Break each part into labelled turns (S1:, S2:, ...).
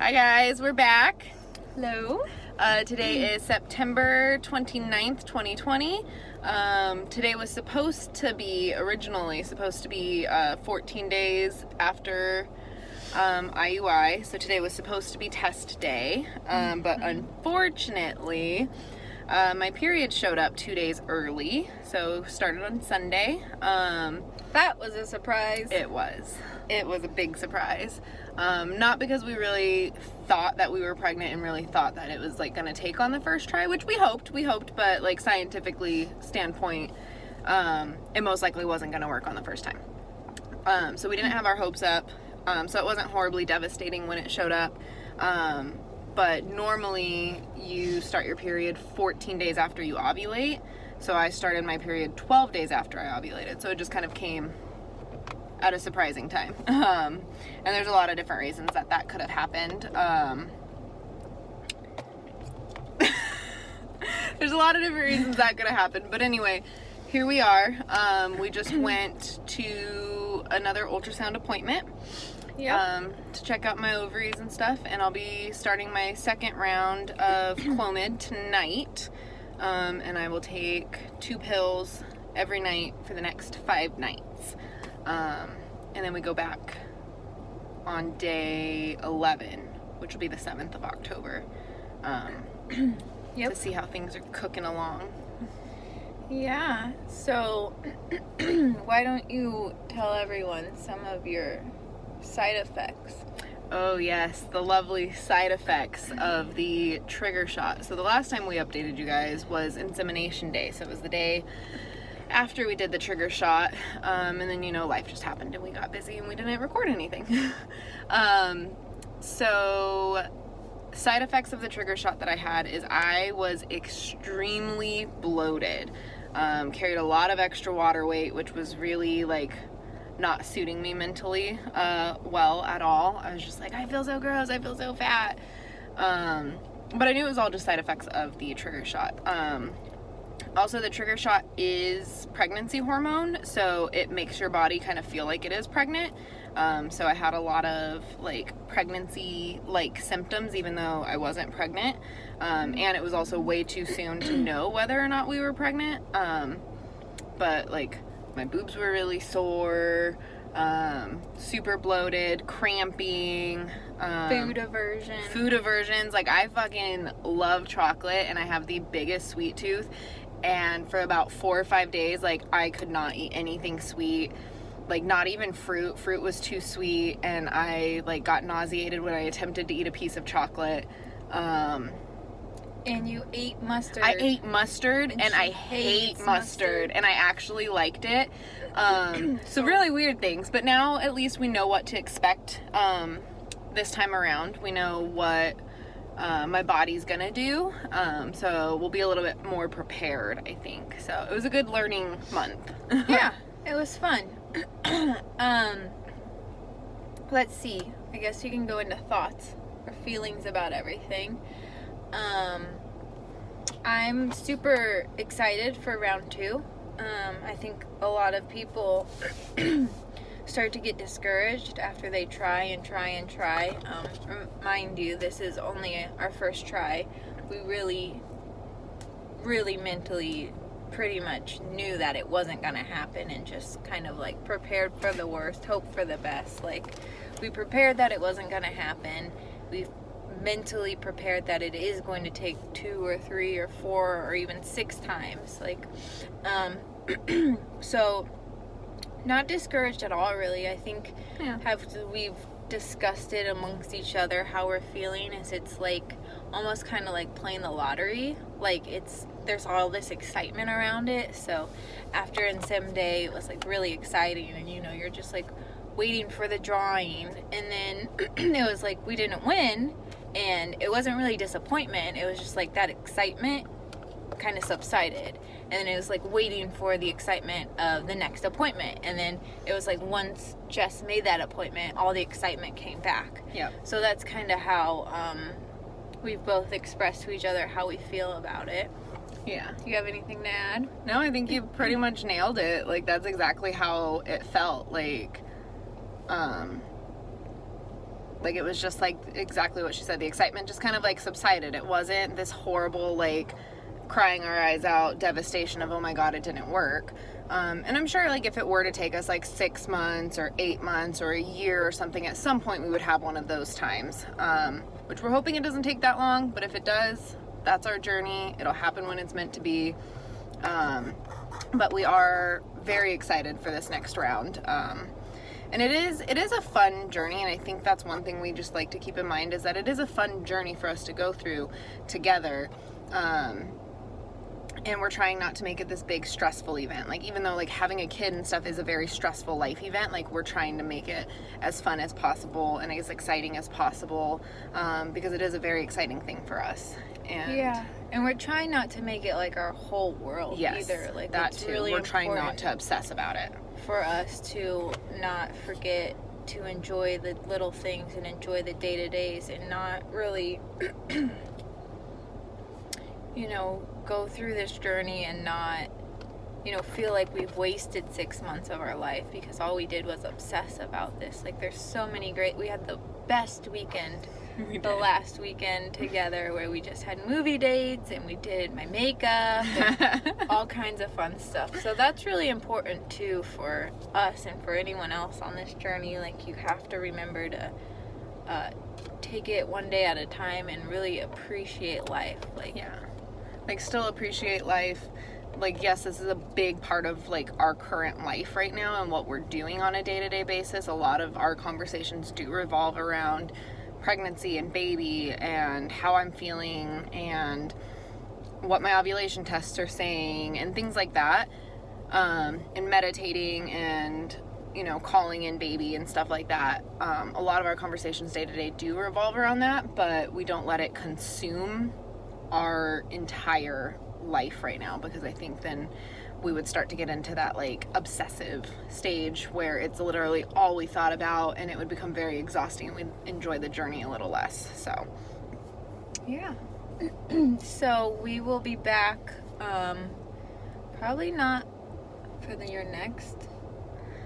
S1: Hi guys, we're back.
S2: Hello.
S1: Today is September 29th, 2020. Today was originally supposed to be 14 days after IUI. So today was supposed to be test day. But unfortunately, my period showed up 2 days early. So started on Sunday.
S2: That was a surprise.
S1: It was a big surprise. Not because we really thought that we were pregnant and really thought that it was like gonna take on the first try, which we hoped, but like scientifically standpoint, it most likely wasn't gonna work on the first time. So we didn't have our hopes up. So it wasn't horribly devastating when it showed up. But normally you start your period 14 days after you ovulate. So I started my period 12 days after I ovulated. So it just kind of came at a surprising time. And there's a lot of different reasons that could have happened. There's a lot of different reasons that could have happened. But anyway, here we are. We just went to another ultrasound appointment.
S2: Yeah.
S1: To check out my ovaries and stuff. And I'll be starting my second round of Clomid tonight. And I will take 2 pills every night for the next 5 nights. And then we go back on day 11, which will be the 7th of October, to see how things are cooking along.
S2: Yeah. So, why don't you tell everyone some of your side effects?
S1: Oh yes, the lovely side effects of the trigger shot. So the last time we updated you guys was insemination day. So it was the day after we did the trigger shot, and then life just happened and we got busy and we didn't record anything. So side effects of the trigger shot that I had is I was extremely bloated, carried a lot of extra water weight, which was really not suiting me mentally well at all. I was just like, I feel so gross, I feel so fat. But I knew it was all just side effects of the trigger shot. Also, the trigger shot is pregnancy hormone, so it makes your body kind of feel like it is pregnant. So I had a lot of pregnancy-like symptoms, even though I wasn't pregnant. And it was also way too soon to know whether or not we were pregnant. But my boobs were really sore, super bloated, cramping,
S2: Food aversion.
S1: Food aversions. I fucking love chocolate and I have the biggest sweet tooth. And for about 4 or 5 days, I could not eat anything sweet. Not even fruit. Fruit was too sweet, and I got nauseated when I attempted to eat a piece of chocolate.
S2: And you ate mustard.
S1: I ate mustard, and I hate mustard, and I actually liked it. So really weird things, but now at least we know what to expect this time around. We know what my body's gonna do, so we'll be a little bit more prepared, I think. So it was a good learning month.
S2: Yeah, it was fun. Let's see. I guess you can go into thoughts or feelings about everything. I'm super excited for round 2. I think a lot of people start to get discouraged after they try and try and try. Mind you, this is only our first try. We really mentally pretty much knew that it wasn't gonna happen and just kind of prepared for the worst, hope for the best. We prepared that it wasn't gonna happen. We've mentally prepared that it is going to take 2 or 3 or 4 or even 6 times. So not discouraged at all, really. I think we've discussed it amongst each other how we're feeling. It's almost kind of playing the lottery. There's all this excitement around it. So after Insem Day, it was really exciting, and you're just waiting for the drawing, and then it was we didn't win, and it wasn't really disappointment. It was just that excitement kind of subsided, and then it was waiting for the excitement of the next appointment, and then it was once Jess made that appointment, all the excitement came back.
S1: Yeah.
S2: So that's kind of how we've both expressed to each other how we feel about it.
S1: Yeah.
S2: Do you have anything to add?
S1: No, I think you pretty much nailed it. That's exactly how it felt. Like, it was just like exactly what she said. The excitement just kind of like subsided. It wasn't this horrible, like, crying our eyes out devastation of, oh my God, it didn't work. And I'm sure, like, if it were to take us like 6 months or 8 months or a year or something, at some point we would have one of those times, which we're hoping it doesn't take that long. But if it does, that's our journey. It'll happen when it's meant to be. But we are very excited for this next round. And it is a fun journey, and I think that's one thing we just like to keep in mind, is that it is a fun journey for us to go through together. And we're trying not to make it this big stressful event. Like, even though like having a kid and stuff is a very stressful life event, like, we're trying to make it as fun as possible and as exciting as possible, because it is a very exciting thing for us. And
S2: yeah, and we're trying not to make it like our whole world either. Like,
S1: that too.
S2: Really
S1: we're trying not to obsess about it.
S2: For us to not forget to enjoy the little things and enjoy the day-to-days, and not really you know, go through this journey and not, you know, feel like we've wasted 6 months of our life because all we did was obsess about this. Like, there's so many we had the best weekend the last weekend together, where we just had movie dates and we did my makeup and all kinds of fun stuff. So that's really important too for us and for anyone else on this journey. Like, you have to remember to take it one day at a time and really appreciate life. Like,
S1: yeah, like, still appreciate life. Like, yes, this is a big part of like our current life right now and what we're doing on a day-to-day basis. A lot of our conversations do revolve around pregnancy and baby and how I'm feeling and what my ovulation tests are saying and things like that, and meditating and, you know, calling in baby and stuff like that. A lot of our conversations day to day do revolve around that, but we don't let it consume our entire life right now, because I think then we would start to get into that like obsessive stage where it's literally all we thought about, and it would become very exhausting and we'd enjoy the journey a little less. So
S2: yeah. So we will be back, probably not for your next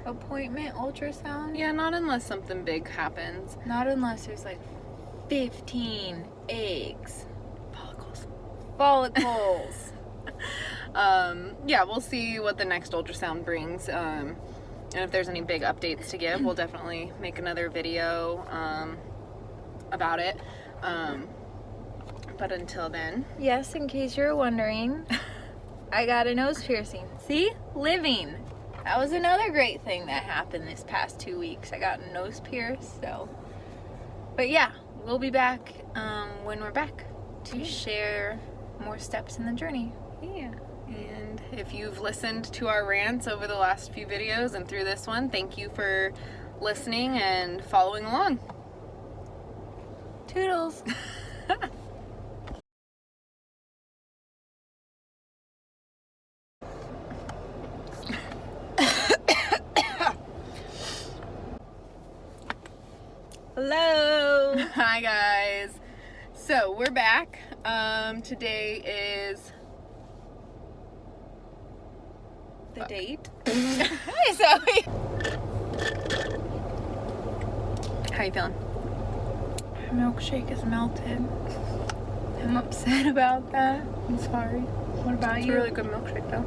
S2: appointment ultrasound.
S1: yeah, not unless something big happens.
S2: Not unless there's like 15 eggs. Follicles.
S1: Yeah, we'll see what the next ultrasound brings, and if there's any big updates to give, we'll definitely make another video about it, but until then,
S2: Yes, in case you're wondering, I got a nose piercing. See? Living. That was another great thing that happened this past 2 weeks. I got a nose pierced, so. But yeah, we'll be back when we're back to share more steps in the journey.
S1: yeah. And if you've listened to our rants over the last few videos and through this one, thank you for listening and following along.
S2: Toodles. Hello.
S1: Hi guys. So we're back. Today is
S2: The date.
S1: Hi Zoe. How you feeling?
S2: My milkshake is melted. I'm upset about that. I'm sorry. What about
S1: It's
S2: you?
S1: a really good milkshake though.